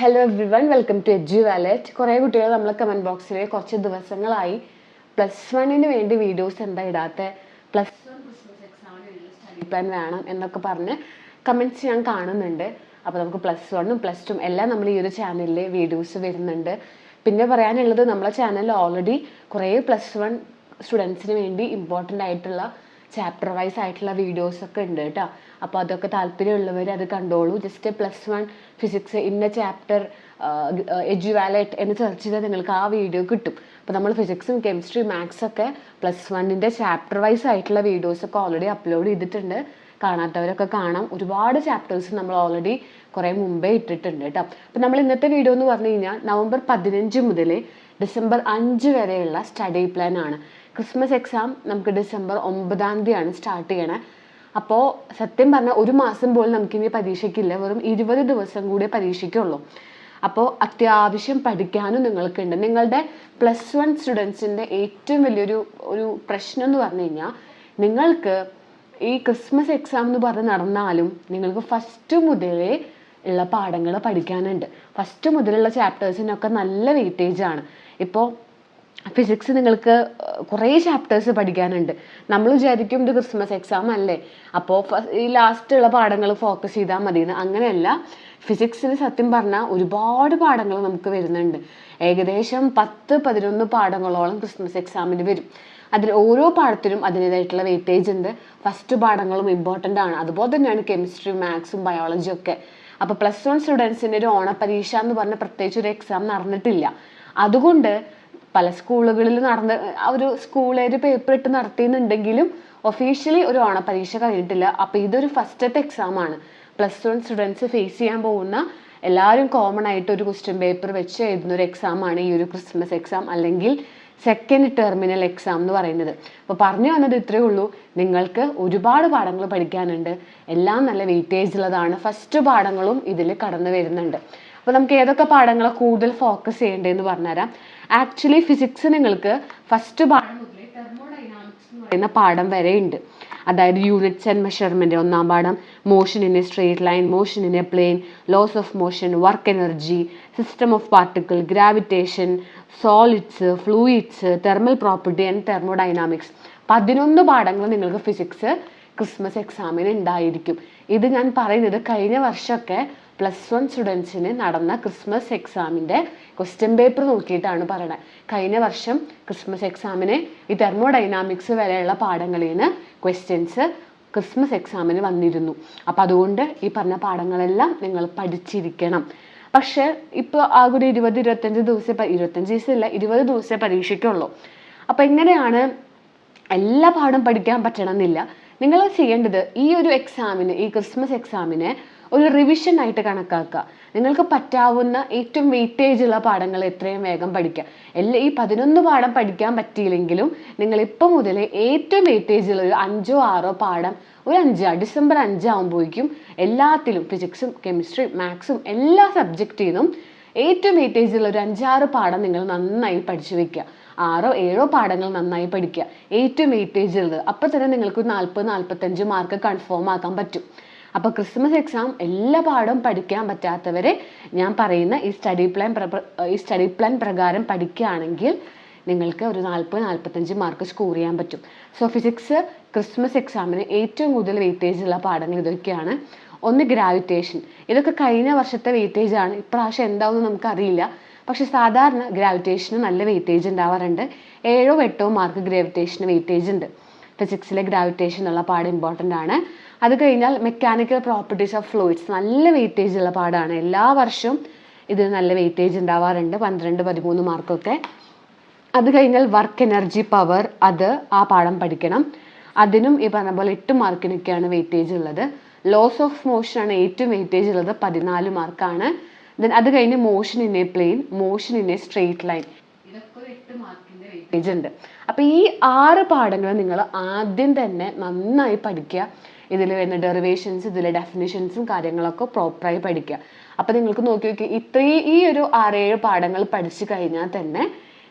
Hello everyone, welcome to EduWallet. കുറേ കുട്ടികൾ നമ്മളെ കമൻറ്റ് ബോക്സിൽ കുറച്ച് ദിവസങ്ങളായി +1 വേണ്ടി വീഡിയോസ് എന്താ ഇടാത്ത, +1 ക്രിസ്മസ് എക്സാമിന് വേണ്ടി സ്റ്റഡി പ്ലാൻ വേണം എന്നൊക്കെ പറഞ്ഞ് കമൻറ്റ്സ് ഞാൻ കാണുന്നുണ്ട്. അപ്പോൾ നമുക്ക് +1ഉം +2ഉം എല്ലാം നമ്മൾ ഈ ഒരു ചാനലിൽ വീഡിയോസ് വരുന്നുണ്ട്. പിന്നെ പറയാനുള്ളത്, നമ്മളെ ചാനലിൽ ഓൾറെഡി കുറേ +1 സ്റ്റുഡൻസിന് വേണ്ടി ഇമ്പോർട്ടൻ്റ് ആയിട്ടുള്ള ചാപ്റ്റർ വൈസ് ആയിട്ടുള്ള വീഡിയോസ് ഒക്കെ ഉണ്ട് കേട്ടോ. അപ്പോൾ അതൊക്കെ താല്പര്യമുള്ളവർ അത് കണ്ടോളൂ. ജസ്റ്റ് +1 ഫിസിക്സ് ഇന്ന ചാപ്റ്റർ എഡ്ജു വാലറ്റ് എന്ന് സെർച്ച് ചെയ്താൽ നിങ്ങൾക്ക് ആ വീഡിയോ കിട്ടും. അപ്പോൾ നമ്മൾ ഫിസിക്സും കെമിസ്ട്രി മാത്സ് ഒക്കെ +1 ചാപ്റ്റർ വൈസ് ആയിട്ടുള്ള വീഡിയോസ് ഒക്കെ ഓൾറെഡി അപ്ലോഡ് ചെയ്തിട്ടുണ്ട്. കാണാത്തവരൊക്കെ കാണാം. ഒരുപാട് ചാപ്റ്റേഴ്സ് നമ്മൾ ഓൾറെഡി കുറേ മുമ്പേ ഇട്ടിട്ടുണ്ട് കേട്ടോ. അപ്പോൾ നമ്മൾ ഇന്നത്തെ വീഡിയോ എന്ന് പറഞ്ഞു കഴിഞ്ഞാൽ നവംബർ 15 മുതൽ ഡിസംബർ 5 വരെയുള്ള സ്റ്റഡി പ്ലാൻ ആണ്. ക്രിസ്മസ് എക്സാം നമുക്ക് ഡിസംബർ 9 സ്റ്റാർട്ട് ചെയ്യണേ. അപ്പോൾ സത്യം പറഞ്ഞാൽ ഒരു മാസം പോലും നമുക്കിനി പരീക്ഷയ്ക്കില്ല, വെറും 20 ദിവസം കൂടി പരീക്ഷയ്ക്കുള്ളൂ. അപ്പോൾ അത്യാവശ്യം പഠിക്കാനും നിങ്ങൾക്കുണ്ട്. നിങ്ങളുടെ +1 സ്റ്റുഡൻസിൻ്റെ ഏറ്റവും വലിയൊരു പ്രശ്നം എന്ന് പറഞ്ഞു കഴിഞ്ഞാൽ, നിങ്ങൾക്ക് ഈ ക്രിസ്മസ് എക്സാം എന്ന് പറഞ്ഞ് നടന്നാലും നിങ്ങൾക്ക് ഫസ്റ്റ് മുതലേ ഉള്ള പാഠങ്ങൾ പഠിക്കാനുണ്ട്. ഫസ്റ്റ് മുതലുള്ള ചാപ്റ്റേഴ്സിനൊക്കെ നല്ല വെയിറ്റേജ് ആണ്. ഇപ്പോൾ ഫിസിക്സ് നിങ്ങൾക്ക് കുറേ ചാപ്റ്റേഴ്സ് പഠിക്കാനുണ്ട്. നമ്മൾ വിചാരിക്കും ഇത് ക്രിസ്മസ് എക്സാം അല്ലേ, അപ്പോൾ ഈ ലാസ്റ്റുള്ള പാഠങ്ങൾ ഫോക്കസ് ചെയ്താൽ മതിയെന്ന്. അങ്ങനെയല്ല, ഫിസിക്സിന് സത്യം പറഞ്ഞാൽ ഒരുപാട് പാഠങ്ങൾ നമുക്ക് വരുന്നുണ്ട്. ഏകദേശം 10-11 പാഠങ്ങളോളം ക്രിസ്മസ് എക്സാമിന് വരും. അതിൽ ഓരോ പാഠത്തിനും അതിൻ്റേതായിട്ടുള്ള വെയിറ്റേജ് ഉണ്ട്. ഫസ്റ്റ് പാഠങ്ങളും ഇമ്പോർട്ടൻ്റ് ആണ്. അതുപോലെ തന്നെയാണ് കെമിസ്ട്രി, മാത്സും ബയോളജിയും ഒക്കെ. അപ്പോൾ +1 സ്റ്റുഡൻസിൻ്റെ ഒരു ഓണപരീക്ഷ എന്ന് പറഞ്ഞ പ്രത്യേകിച്ച് ഒരു എക്സാം നടന്നിട്ടില്ല. അതുകൊണ്ട് പല സ്കൂളുകളിൽ ഒരു സ്കൂളിൽ പേപ്പർ ഇട്ട് നടത്തിയെന്നുണ്ടെങ്കിലും ഒഫീഷ്യലി ഒരു ഓണപരീക്ഷ കഴിഞ്ഞിട്ടില്ല. അപ്പോൾ ഇതൊരു ഫസ്റ്റത്തെ എക്സാമാണ്. +1 സ്റ്റുഡൻസ് ഫേസ് ചെയ്യാൻ പോകുന്ന എല്ലാവരും കോമൺ ആയിട്ട് ഒരു ക്വസ്റ്റ്യൻ പേപ്പർ വെച്ച് എഴുതുന്ന ഒരു എക്സാമാണ് ഈ ഒരു ക്രിസ്മസ് എക്സാം, അല്ലെങ്കിൽ സെക്കൻഡ് ടെർമിനൽ എക്സാം എന്ന് പറയുന്നത്. അപ്പോൾ പറഞ്ഞു വന്നത് ഇത്രയേ ഉള്ളൂ. നിങ്ങൾക്ക് ഒരുപാട് പാഠങ്ങൾ പഠിക്കാനുണ്ട്. എല്ലാം നല്ല വെയിറ്റേജ് ഉള്ളതാണ്. ഫസ്റ്റ് പാഠങ്ങളും ഇതിൽ കടന്നു വരുന്നുണ്ട്. അപ്പോൾ നമുക്ക് ഏതൊക്കെ പാഠങ്ങളെ കൂടുതൽ ഫോക്കസ് ചെയ്യേണ്ടതെന്ന് പറഞ്ഞുതരാം. ആക്ച്വലി ഫിസിക്സ് നിങ്ങൾക്ക് ഫസ്റ്റ് പാഠം മുതലേ തെർമോഡൈനാമിക്സ് എന്ന് പറയുന്ന പാഠം വരെ ഉണ്ട്. അതായത് യൂണിറ്റ്സ് ആൻഡ് മെഷർമെൻറ്റ് 1ാം പാഠം, motion in a straight line, motion in a plane, laws of motion, work energy, system of particle, gravitation, solids, fluids, thermal property and thermodynamics. 11 പാഠങ്ങൾ നിങ്ങൾക്ക് ഫിസിക്സ് ക്രിസ്മസ് എക്സാമിന് ഉണ്ടായിരിക്കും. ഇത് ഞാൻ പറയുന്നത് കഴിഞ്ഞ വർഷമൊക്കെ +1 സ്റ്റുഡൻസിന് നടന്ന ക്രിസ്മസ് എക്സാമിൻ്റെ ക്വസ്റ്റ്യൻ പേപ്പർ നോക്കിയിട്ടാണ് പറയുന്നത്. കഴിഞ്ഞ വർഷം ക്രിസ്മസ് എക്സാമിന് ഈ തെർമോഡൈനാമിക്സ് വരെയുള്ള പാഠങ്ങളിൽ നിന്ന് ക്വസ്റ്റ്യൻസ് ക്രിസ്മസ് എക്സാമിന് വന്നിരുന്നു. അപ്പം അതുകൊണ്ട് ഈ പറഞ്ഞ പാഠങ്ങളെല്ലാം നിങ്ങൾ പഠിച്ചിരിക്കണം. പക്ഷേ ഇപ്പോൾ ആകെ ഒരു 20-25 ദിവസമില്ല, 20 ദിവസമേ പരീക്ഷയ്ക്കുള്ളൂ. അപ്പം എങ്ങനെയാണ് എല്ലാ പാഠം പഠിക്കാൻ പറ്റണമെന്നില്ല. നിങ്ങൾ ചെയ്യേണ്ടത് ഈ ഒരു എക്സാമിന്, ഈ ക്രിസ്മസ് എക്സാമിനെ ഒരു റിവിഷൻ ആയിട്ട് കണക്കാക്കുക. നിങ്ങൾക്ക് പറ്റാവുന്ന ഏറ്റവും വെയിറ്റേജ് ഉള്ള പാഠങ്ങൾ എത്രയും വേഗം പഠിക്കുക. ഈ 11 പാഠം പഠിക്കാൻ പറ്റിയില്ലെങ്കിലും നിങ്ങൾ ഇപ്പം മുതലേ ഏറ്റവും വെയിറ്റേജ് ഉള്ള ഒരു 5-6 പാഠം, ഡിസംബർ 5 ആകുമ്പോഴേക്കും എല്ലാത്തിലും ഫിസിക്സും കെമിസ്ട്രി മാത്സും എല്ലാ സബ്ജക്റ്റിൽ നിന്നും ഏറ്റവും വെയിറ്റേജ് ഉള്ള ഒരു 5-6 പാഠം നിങ്ങൾ നന്നായി പഠിച്ചു വെക്കുക. 6-7 പാഠങ്ങൾ നന്നായി പഠിക്കുക, ഏറ്റവും വെയിറ്റേജ് ഉള്ളത്. അപ്പോൾ തന്നെ നിങ്ങൾക്ക് 40-45 മാർക്ക് കൺഫേം ആക്കാൻ പറ്റും. അപ്പോൾ ക്രിസ്മസ് എക്സാം എല്ലാ പാഠവും പഠിക്കാൻ പറ്റാത്തവരെ ഞാൻ പറയുന്ന ഈ സ്റ്റഡി പ്ലാൻ പ്രകാരം പഠിക്കുകയാണെങ്കിൽ നിങ്ങൾക്ക് ഒരു 40-45 മാർക്ക് സ്കോർ ചെയ്യാൻ പറ്റും. സോ ഫിസിക്സ് ക്രിസ്മസ് എക്സാമിന് ഏറ്റവും കൂടുതൽ വെയിറ്റേജ് ഉള്ള പാഠങ്ങൾ ഇതൊക്കെയാണ്. ഒന്ന് ഗ്രാവിറ്റേഷൻ. ഇതൊക്കെ കഴിഞ്ഞ വർഷത്തെ വെയിറ്റേജ് ആണ്. ഇപ്രാവശ്യം എന്താണെന്ന് നമുക്കറിയില്ല. പക്ഷെ സാധാരണ ഗ്രാവിറ്റേഷന് നല്ല വെയിറ്റേജ് ഉണ്ടാവാറുണ്ട്. 7-8 മാർക്ക് ഗ്രാവിറ്റേഷന് വെയിറ്റേജ് ഉണ്ട്. ഫിസിക്സിലെ ഗ്രാവിറ്റേഷൻ ഉള്ള പാഠം ഇമ്പോർട്ടൻ്റ് ആണ്. അത് കഴിഞ്ഞാൽ മെക്കാനിക്കൽ പ്രോപ്പർട്ടീസ് ഓഫ് ഫ്ലൂയിഡ്സ് നല്ല വെയിറ്റേജ് ഉള്ള പാഠമാണ്. എല്ലാ വർഷവും ഇത് നല്ല വെയിറ്റേജ് ഉണ്ടാവാറുണ്ട്, 12-13 മാർക്കൊക്കെ. അത് കഴിഞ്ഞാൽ വർക്ക് എനർജി പവർ, ആ പാഠം പഠിക്കണം. അതിനും ഈ പറഞ്ഞ പോലെ 8 മാർക്കിനൊക്കെയാണ് വെയിറ്റേജ് ഉള്ളത്. ലോസ് ഓഫ് മോഷൻ ആണ് ഏറ്റവും വെയിറ്റേജ് ഉള്ളത്, 14 മാർക്കാണ്. അത് കഴിഞ്ഞ് motion in a plane, motion in a straight line, ഇതൊക്കെ 8 മാർക്കിൻ്റെ വെയിറ്റേജ് ഉണ്ട്. അപ്പോൾ ഈ 6 പാഠങ്ങൾ നിങ്ങൾ ആദ്യം തന്നെ നന്നായി പഠിക്കുക. ഇതിൽ വരുന്ന ഡെറിവേഷൻസ്, ഇതിലെ ഡെഫിനിഷൻസും കാര്യങ്ങളൊക്കെ പ്രോപ്പറായി പഠിക്കുക. അപ്പോൾ നിങ്ങൾക്ക് നോക്കി ഈ ഒരു 6-7 പാഠങ്ങൾ പഠിച്ചു കഴിഞ്ഞാൽ തന്നെ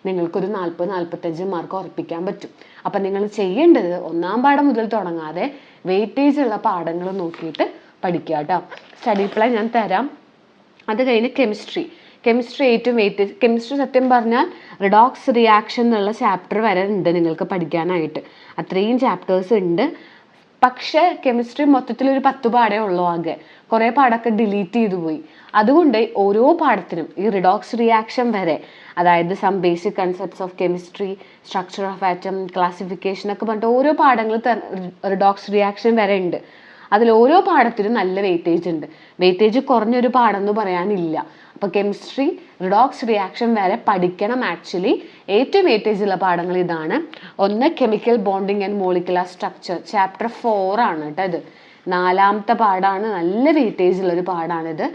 നിങ്ങൾക്കൊരു 40-45 മാർക്ക് ഉറപ്പിക്കാൻ പറ്റും. അപ്പം നിങ്ങൾ ചെയ്യേണ്ടത് 1ാം പാഠം മുതൽ തുടങ്ങാതെ വെയിറ്റേജ് ഉള്ള പാഠങ്ങൾ നോക്കിയിട്ട് പഠിക്കുക കേട്ടോ. സ്റ്റഡി പ്ലാൻ ഞാൻ തരാം. അത് കഴിഞ്ഞ് കെമിസ്ട്രി ഏറ്റവും വെയിറ്റേജ്. കെമിസ്ട്രി സത്യം പറഞ്ഞാൽ റിഡോക്സ് റിയാക്ഷൻ എന്നുള്ള ചാപ്റ്റർ വരെ ഉണ്ട് നിങ്ങൾക്ക് പഠിക്കാനായിട്ട്. അത്രയും ചാപ്റ്റേഴ്സ് ഉണ്ട്. പക്ഷേ കെമിസ്ട്രി മൊത്തത്തിൽ ഒരു 10 പാടേ ഉള്ളൂ ആകെ. കുറേ പാടൊക്കെ ഡിലീറ്റ് ചെയ്തു പോയി. അതുകൊണ്ട് ഓരോ പാഠത്തിനും ഈ റിഡോക്സ് റിയാക്ഷൻ വരെ, അതായത് some basic concepts of chemistry, structure of atom, classification ഒക്കെ പറഞ്ഞിട്ട് ഓരോ പാഠങ്ങൾ റിഡോക്സ് റിയാക്ഷൻ വരെ ഉണ്ട്. അതിൽ ഓരോ പാഠത്തിനും നല്ല വെയിറ്റേജ് ഉണ്ട്. വെയിറ്റേജ് കുറഞ്ഞൊരു പാഠം എന്ന് പറയാനില്ല. അപ്പോൾ കെമിസ്ട്രി റിഡോക്സ് റിയാക്ഷൻ വരെ പഠിക്കണം. ആക്ച്വലി ഏറ്റവും വെയിറ്റേജ് ഉള്ള പാഠങ്ങൾ ഇതാണ്. ഒന്ന് chemical bonding and molecular structure, chapter 4 ആണ് കേട്ടോ ഇത്. 4ാമത്തെ പാഠമാണ്. നല്ല വെയിറ്റേജ് ഉള്ളൊരു പാഠമാണിത്.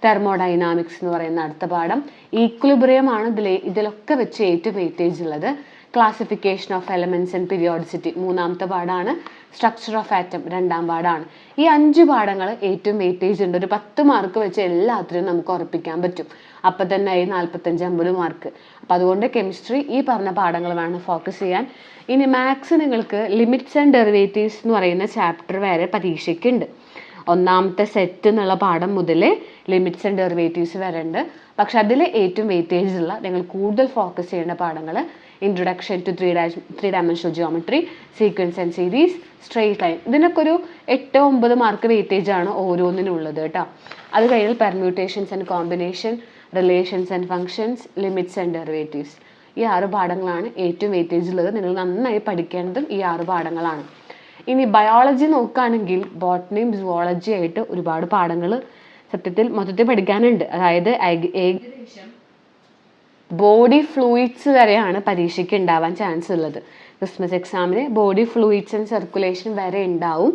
തെർമോഡൈനാമിക്സ് എന്ന് പറയുന്ന അടുത്ത പാഠം. ഈക്വിലിബ്രിയം ആണ് ഇതിലൊക്കെ വെച്ച് ഏറ്റവും വെയിറ്റേജ് ഉള്ളത്. Classification of elements and periodicity 3ാമത്തെ പാഠമാണ്. സ്ട്രക്ചർ ഓഫ് ആറ്റം 2ാം പാഠമാണ്. ഈ 5 പാഠങ്ങൾ ഏറ്റവും വെയിറ്റേജ് ഉണ്ട്. ഒരു 10 മാർക്ക് വെച്ച് എല്ലാത്തിനും നമുക്ക് ഉറപ്പിക്കാൻ പറ്റും. അപ്പം തന്നെ 45-50 മാർക്ക്. അപ്പം അതുകൊണ്ട് കെമിസ്ട്രി ഈ പറഞ്ഞ പാഠങ്ങൾ വേണം ഫോക്കസ് ചെയ്യാൻ. ഇനി മാത്സ് നിങ്ങൾക്ക് ലിമിറ്റ്സ് ആൻഡ് ഡെറിവേറ്റീവ്സ് എന്ന് പറയുന്ന ചാപ്റ്റർ വരെ പരീക്ഷയ്ക്കുണ്ട്. 1ാമത്തെ സെറ്റ് എന്നുള്ള പാഠം മുതൽ ലിമിറ്റ്സ് ആൻഡ് ഡെറിവേറ്റീവ്സ് വരെ ഉണ്ട്. പക്ഷെ അതിൽ ഏറ്റവും വെയിറ്റേജ് ഉള്ള നിങ്ങൾ കൂടുതൽ ഫോക്കസ് ചെയ്യേണ്ട പാഠങ്ങൾ introduction to three dimensional geometry, sequence and series, straight line. ഇതിനൊക്കെ ഒരു 8-9 മാർക്ക് വെയിറ്റേജ് ആണ് ഓരോന്നിനും ഉള്ളത് കേട്ടോ. അത് കഴിഞ്ഞാൽ permutations and combination, relations and functions, limits and derivatives. ഈ 6 പാഠങ്ങളാണ് ഏറ്റവും വെയിറ്റേജ് ഉള്ളത്. നിങ്ങൾ നന്നായി പഠിക്കേണ്ടതും ഈ 6 പാഠങ്ങളാണ്. ഇനി ബയോളജി നോക്കുകയാണെങ്കിൽ ബോട്ടണിയും സുവോളജി ആയിട്ട് ഒരുപാട് പാഠങ്ങൾ സത്യത്തിൽ മൊത്തത്തിൽ പഠിക്കാനുണ്ട്. അതായത് ഏകദേശം ബോഡി ഫ്ലൂയിഡ്സ് വരെയാണ് പരീക്ഷയ്ക്ക് ഉണ്ടാവാൻ ചാൻസ് ഉള്ളത്. ക്രിസ്മസ് എക്സാമിന് ബോഡി ഫ്ലൂയിഡ്സ് ആൻഡ് സർക്കുലേഷൻ വരെ ഉണ്ടാവും.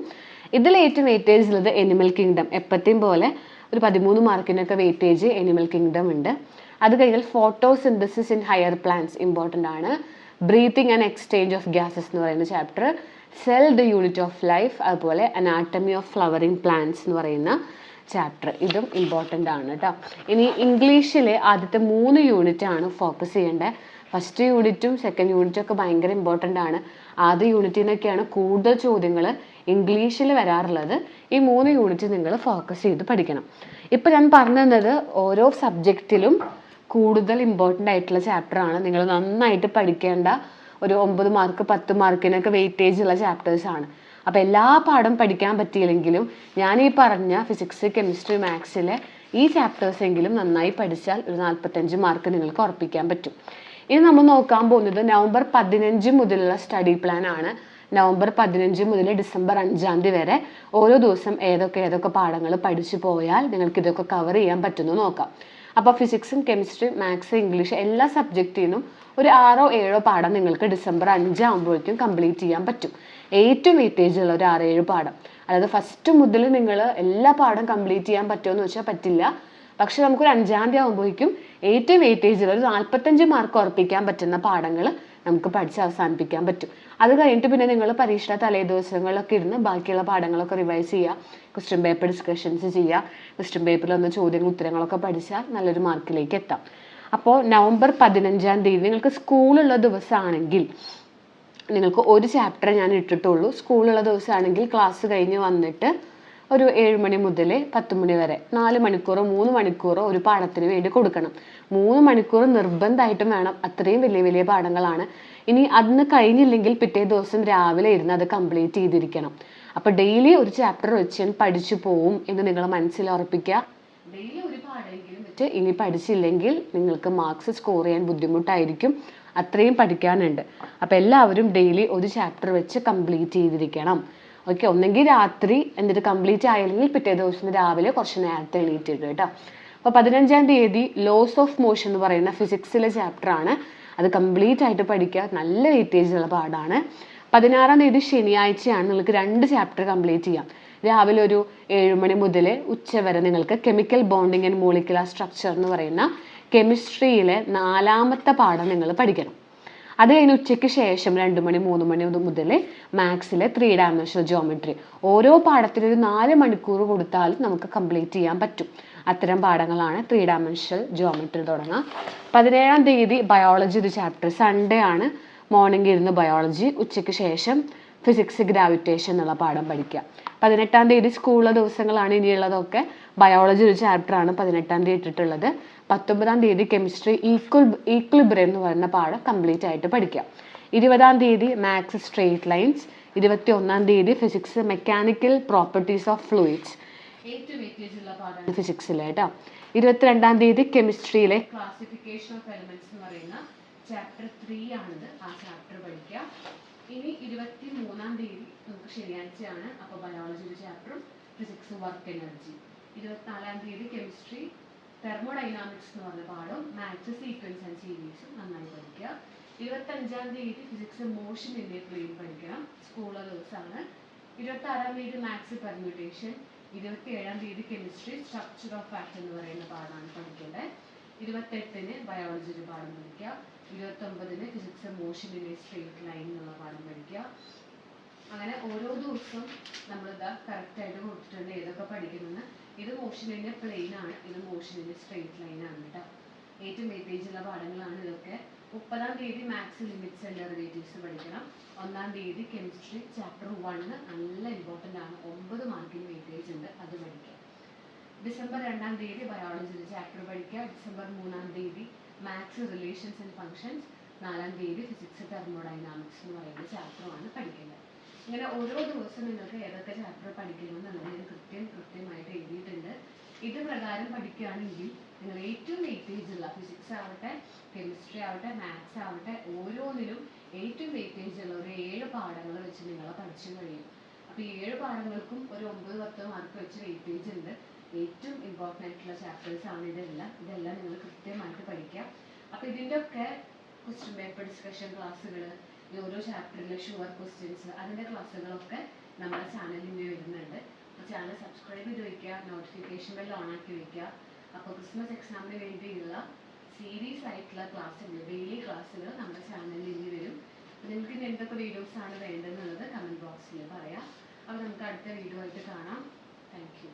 ഇതിൽ ഏറ്റവും വെയിറ്റേജ് ഉള്ളത് എനിമൽ കിങ്ഡം. എപ്പോഴത്തെയും പോലെ ഒരു 13 മാർക്കിനൊക്കെ വെയിറ്റേജ് എനിമൽ കിങ്ഡം ഉണ്ട്. അത് കഴിഞ്ഞാൽ photosynthesis in higher plants important ആണ്. Breathing and exchange of gases എന്ന് പറയുന്ന chapter, cell the unit of life, അതുപോലെ അനാട്ടമി ഓഫ് ഫ്ലവറിങ് പ്ലാന്റ്സ് എന്ന് പറയുന്ന ചാപ്റ്റർ, ഇതും ഇമ്പോർട്ടൻ്റ് ആണ് കേട്ടോ. ഇനി ഇംഗ്ലീഷിലെ ആദ്യത്തെ 3 യൂണിറ്റ് ആണ് ഫോക്കസ് ചെയ്യേണ്ടത്. ഫസ്റ്റ് യൂണിറ്റും സെക്കൻഡ് യൂണിറ്റും ഒക്കെ ഭയങ്കര ഇമ്പോർട്ടൻ്റ് ആണ്. ആദ്യ യൂണിറ്റിൽ നിന്നൊക്കെയാണ് കൂടുതൽ ചോദ്യങ്ങൾ ഇംഗ്ലീഷിൽ വരാറുള്ളത്. ഈ 3 യൂണിറ്റ് നിങ്ങൾ ഫോക്കസ് ചെയ്ത് പഠിക്കണം. ഇപ്പം ഞാൻ പറഞ്ഞു തന്നത് ഓരോ സബ്ജക്റ്റിലും കൂടുതൽ ഇമ്പോർട്ടൻ്റ് ആയിട്ടുള്ള ചാപ്റ്റർ ആണ്. നിങ്ങൾ നന്നായിട്ട് പഠിക്കേണ്ട ഒരു 9 മാർക്ക് 10 മാർക്കിനൊക്കെ വെയിറ്റേജ് ഉള്ള ചാപ്റ്റേഴ്സാണ്. അപ്പോൾ എല്ലാ പാഠം പഠിക്കാൻ പറ്റിയില്ലെങ്കിലും ഞാൻ ഈ പറഞ്ഞ ഫിസിക്സ്, കെമിസ്ട്രി, മാത്സിലെ ഈ ചാപ്റ്റേഴ്സ് എങ്കിലും നന്നായി പഠിച്ചാൽ ഒരു 45 മാർക്ക് നിങ്ങൾക്ക് ഉറപ്പിക്കാൻ പറ്റും. ഇനി നമ്മൾ നോക്കാൻ പോകുന്നത് നവംബർ 15 മുതലുള്ള സ്റ്റഡി പ്ലാൻ ആണ്. നവംബർ 15 മുതൽ ഡിസംബർ 5 വരെ ഓരോ ദിവസം ഏതൊക്കെ പാഠങ്ങൾ പഠിച്ചു പോയാൽ നിങ്ങൾക്ക് ഇതൊക്കെ കവർ ചെയ്യാൻ പറ്റുമെന്ന് നോക്കാം. അപ്പോൾ ഫിസിക്സും കെമിസ്ട്രി, മാത്സ്, ഇംഗ്ലീഷ് എല്ലാ സബ്ജക്റ്റിനും ഒരു 6-7 പാഠം നിങ്ങൾക്ക് ഡിസംബർ 5 ആകുമ്പോഴേക്കും കംപ്ലീറ്റ് ചെയ്യാൻ പറ്റും. ഏറ്റവും വെയിറ്റേജ് ഉള്ള ഒരു 6-7 പാഠം. അതായത് ഫസ്റ്റ് മുതൽ നിങ്ങൾ എല്ലാ പാഠം കംപ്ലീറ്റ് ചെയ്യാൻ പറ്റുമെന്ന് വെച്ചാൽ പറ്റില്ല. പക്ഷെ നമുക്കൊരു 5-ാം തീയതി ആകുമ്പോഴേക്കും ഏറ്റവും വെയിറ്റേജ് ഉള്ള ഒരു 45 മാർക്ക് ഉറപ്പിക്കാൻ പറ്റുന്ന പാഠങ്ങൾ നമുക്ക് പഠിച്ച് അവസാനിപ്പിക്കാൻ പറ്റും. അത് കഴിഞ്ഞിട്ട് പിന്നെ നിങ്ങൾ പരീക്ഷ തലേ ദിവസങ്ങളിലൊക്കെ ഇരുന്ന് ബാക്കിയുള്ള പാഠങ്ങളൊക്കെ റിവൈസ് ചെയ്യുക, ക്വസ്റ്റ്യൻ പേപ്പർ ഡിസ്കഷൻസ് ചെയ്യുക, ക്വസ്റ്റ്യൻ പേപ്പറിൽ വന്ന ചോദ്യങ്ങൾ ഉത്തരങ്ങളൊക്കെ പഠിച്ചാൽ നല്ലൊരു മാർക്കിലേക്ക് എത്താം. അപ്പോൾ നവംബർ 15 തീയതി നിങ്ങൾക്ക് സ്കൂളുള്ള ദിവസമാണെങ്കിൽ നിങ്ങൾക്ക് ഒരു ചാപ്റ്റർ ഞാൻ ഇട്ടിട്ടുള്ളൂ. സ്കൂളുള്ള ദിവസമാണെങ്കിൽ ക്ലാസ് കഴിഞ്ഞ് വന്നിട്ട് ഒരു 7 മണി മുതൽ 10 മണി വരെ 4 മണിക്കൂറോ 3 മണിക്കൂറോ ഒരു പാഠത്തിന് വേണ്ടി കൊടുക്കണം. 3 മണിക്കൂർ നിർബന്ധമായിട്ടും വേണം. അത്രയും വലിയ പാഠങ്ങളാണ്. ഇനി അന്ന് കഴിഞ്ഞില്ലെങ്കിൽ പിറ്റേ ദിവസം രാവിലെ ഇരുന്ന് അത് കംപ്ലീറ്റ് ചെയ്തിരിക്കണം. അപ്പോൾ ഡെയിലി ഒരു ചാപ്റ്റർ വെച്ച് പഠിച്ചു പോവും എന്ന് നിങ്ങൾ മനസ്സിൽ ഉറപ്പിക്കുക. ഡെയിലി ഒരു പാഠമെങ്കിലും വെച്ച് ഇനി പഠിച്ചില്ലെങ്കിൽ നിങ്ങൾക്ക് മാർക്സ് സ്കോർ ചെയ്യാൻ ബുദ്ധിമുട്ടായിരിക്കും. അത്രയും പഠിക്കാനുണ്ട്. അപ്പോൾ എല്ലാവരും ഡെയിലി ഒരു ചാപ്റ്റർ വെച്ച് കംപ്ലീറ്റ് ചെയ്തിരിക്കണം. ഓക്കെ, ഒന്നെങ്കിൽ രാത്രി എന്നിട്ട് കംപ്ലീറ്റ് ആയില്ലെങ്കിൽ പിറ്റേ ദിവസം രാവിലെ കുറച്ച് നേരത്തെ എണീറ്റിട്ട് കേട്ടോ. അപ്പോൾ 15 തീയതി ലോസ് ഓഫ് മോഷൻ എന്ന് പറയുന്ന ഫിസിക്സിലെ ചാപ്റ്റർ ആണ്. അത് കംപ്ലീറ്റ് ആയിട്ട് പഠിക്കുക. നല്ല വെയിറ്റേജ് ഉള്ള പാഠമാണ്. 16 തീയതി ശനിയാഴ്ചയാണ് നിങ്ങൾക്ക് 2 ചാപ്റ്റർ കംപ്ലീറ്റ് ചെയ്യാം. രാവിലെ ഒരു 7 മണി മുതൽ ഉച്ച വരെ നിങ്ങൾക്ക് chemical bonding and molecular structure എന്ന് പറയുന്ന കെമിസ്ട്രിയിലെ 4ാമത്തെ പാഠം നിങ്ങൾ പഠിക്കണം. അത് കഴിഞ്ഞ് ഉച്ചയ്ക്ക് ശേഷം 2 മണി 3 മണി മുതൽ മാത്സിലെ 3 ഡയമെൻഷണൽ ജിയോമെട്രി. ഓരോ പാഠത്തിനും ഒരു 4 മണിക്കൂർ കൊടുത്താലും നമുക്ക് കംപ്ലീറ്റ് ചെയ്യാൻ പറ്റും. അത്തരം പാഠങ്ങളാണ് 3 ഡയമെൻഷണൽ ജിയോമെട്രി തുടങ്ങുക. 17 തീയതി ബയോളജി ഒരു ചാപ്റ്റർ. സൺഡേ ആണ്. മോർണിംഗ് ഇരുന്ന് ബയോളജി, ഉച്ചയ്ക്ക് ശേഷം ഫിസിക്സ് ഗ്രാവിറ്റേഷൻ എന്നുള്ള പാഠം പഠിക്കുക. 18-ാം തീയതി സ്കൂളിലെ ദിവസങ്ങളാണ് ഇനിയുള്ളതൊക്കെ. ബയോളജി ഒരു ചാപ്റ്ററാണ് 18-ാം തീയതി ഇട്ടിട്ടുള്ളത്. 19-ാം തീയതി കെമിസ്ട്രി ഈക്വിലിബ്രിയം എന്ന് പറയുന്ന പാഠം കംപ്ലീറ്റ് ആയിട്ട് പഠിക്കുക. 20-ാം തീയതി മാത്സ് സ്ട്രെയിറ്റ് ലൈൻസ്. 21-ാം തീയതി physics mechanical properties of fluids. ഏറ്റവും വെയിറ്റേജ് ഉള്ള പാഠമാണ് ഫിസിക്സിലെ കേട്ടോ. 22-ാം തീയതി കെമിസ്ട്രിയിലെ ക്ലാസിഫിക്കേഷൻ ഓഫ് എലിമെന്റ്സ് എന്ന് പറയുന്ന ചാപ്റ്റർ 3 ആണിത്. ആ ചാപ്റ്റർ പഠിക്കുക. ഇനി 23-ാം തീയതി നമുക്ക് ശനിയാഴ്ചയാണ്. അപ്പോൾ ബയോളജി ഒരു ചാപ്റ്ററും ഫിസിക്സ് വർക്ക് എനർജി. 24-ാം തീയതി കെമിസ്ട്രി തെർമോഡൈനാമിക്സ് എന്ന് പറഞ്ഞ പാഠം, മാത്സ് സീക്വൻസ് ആൻഡ് സീരീസും നന്നായി പഠിക്കുക. 25-ാം തീയതി physics motion in a plane പഠിക്കണം. സ്കൂളിലെ ദിവസമാണ്. 26-ാം തീയതി മാത്സ് പെർമ്യൂട്ടേഷൻ. 27-ാം തീയതി കെമിസ്ട്രി സ്ട്രക്ചർ ഓഫ് ഫാക്ട് എന്ന് പറയുന്ന പാഠമാണ് പഠിക്കേണ്ടത്. 28-ന് ബയോളജി ഒരു പാഠം പഠിക്കുക. 29-ന് physics motion in a straight line എന്നുള്ള പാഠം പഠിക്കുക. അങ്ങനെ ഓരോ ദിവസവും നമ്മളിതാ കറക്റ്റായിട്ട് കൊടുത്തിട്ടുണ്ട് ഏതൊക്കെ പഠിക്കുമെന്ന്. ഇത് മോഷൻ ഇൻ എ പ്ലെയിൻ ആണ്, ഇത് motion in a straight line ആണ് കേട്ടോ. ഏറ്റവും വെയിറ്റേജ് ഉള്ള പാഠങ്ങളാണ് ഇതൊക്കെ. 30-ാം തീയതി മാത്സ് ലിമിറ്റ്സ് ആൻഡ് ഡെറിവേറ്റീവ്സ് പഠിക്കണം. 1-ാം തീയതി കെമിസ്ട്രി ചാപ്റ്റർ 1 നല്ല ഇമ്പോർട്ടൻ്റ് ആണ്, 9 മാർക്കിന് വെയിറ്റേജ് ഉണ്ട്, അത് പഠിക്കാം. ഡിസംബർ 2-ാം തീയതി ബയോളജി ചാപ്റ്റർ പഠിക്കുക. ഡിസംബർ 3-ാം തീയതി മാത്സ് റിലേഷൻസ് ആൻഡ് ഫങ്ഷൻസ്. 4-ാം തീയതി ഫിസിക്സ് തെർമോഡൈനാമിക്സ് എന്ന് പറയുന്ന ചാപ്റ്ററുമാണ് പഠിക്കുന്നത്. ഇങ്ങനെ ഓരോ ദിവസം നിങ്ങൾക്ക് ഏതൊക്കെ ചാപ്റ്റർ പഠിക്കണമെന്നുള്ളത് കൃത്യമായിട്ട് എഴുതിയിട്ടുണ്ട്. ഇത് പ്രകാരം പഠിക്കുകയാണെങ്കിൽ നിങ്ങൾ ഏറ്റവും വെയിറ്റേജ് ഉള്ള ഫിസിക്സ് ആവട്ടെ, കെമിസ്ട്രി ആവട്ടെ, മാത്സ് ആവട്ടെ, ഓരോന്നിലും ഏറ്റവും വെയിറ്റേജ് ഉള്ള ഒരു 7 പാഠങ്ങൾ വെച്ച് നിങ്ങൾ പഠിച്ചു കഴിയും. അപ്പോൾ ഈ 7 പാഠങ്ങൾക്കും ഒരു 9-10 മാർക്ക് വെച്ച് വെയിറ്റേജ് ഉണ്ട്. ഏറ്റവും ഇമ്പോർട്ടൻ്റ് ആയിട്ടുള്ള ചാപ്റ്റേഴ്സ് ആണ് ഇതെല്ലാം നിങ്ങൾ കൃത്യമായിട്ട് പഠിക്കുക. അപ്പോൾ ഇതിൻ്റെ ഒക്കെ ക്വസ്റ്റ്യൻ പേപ്പർ ഡിസ്കഷൻ ക്ലാസ്സുകൾ, ഈ ഓരോ ചാപ്റ്ററിലെ ഷുവർ ക്വസ്റ്റ്യൻസ്, അതിൻ്റെ ക്ലാസ്സുകളൊക്കെ നമ്മുടെ ചാനലിൽ വരുന്നുണ്ട്. അപ്പോൾ ചാനൽ സബ്സ്ക്രൈബ് ചെയ്ത് വയ്ക്കുക, നോട്ടിഫിക്കേഷൻ ബെൽ ഓൺ ആക്കി വയ്ക്കുക. അപ്പോൾ ക്രിസ്മസ് എക്സാമിന് വേണ്ടിയുള്ള സീരീസ് ആയിട്ടുള്ള ക്ലാസ്സുകൾ, ഡെയിലി ക്ലാസ്സുകൾ നമ്മുടെ ചാനലിൽ ഇനി വരും. അപ്പോൾ നിങ്ങൾക്ക് ഇനി എന്തൊക്കെ വീഡിയോസ് ആണ് വേണ്ടതെന്നുള്ളത് കമൻറ്റ് ബോക്സിൽ പറയാം. അപ്പോൾ നമുക്ക് അടുത്ത വീഡിയോ ആയിട്ട് കാണാം. Thank you.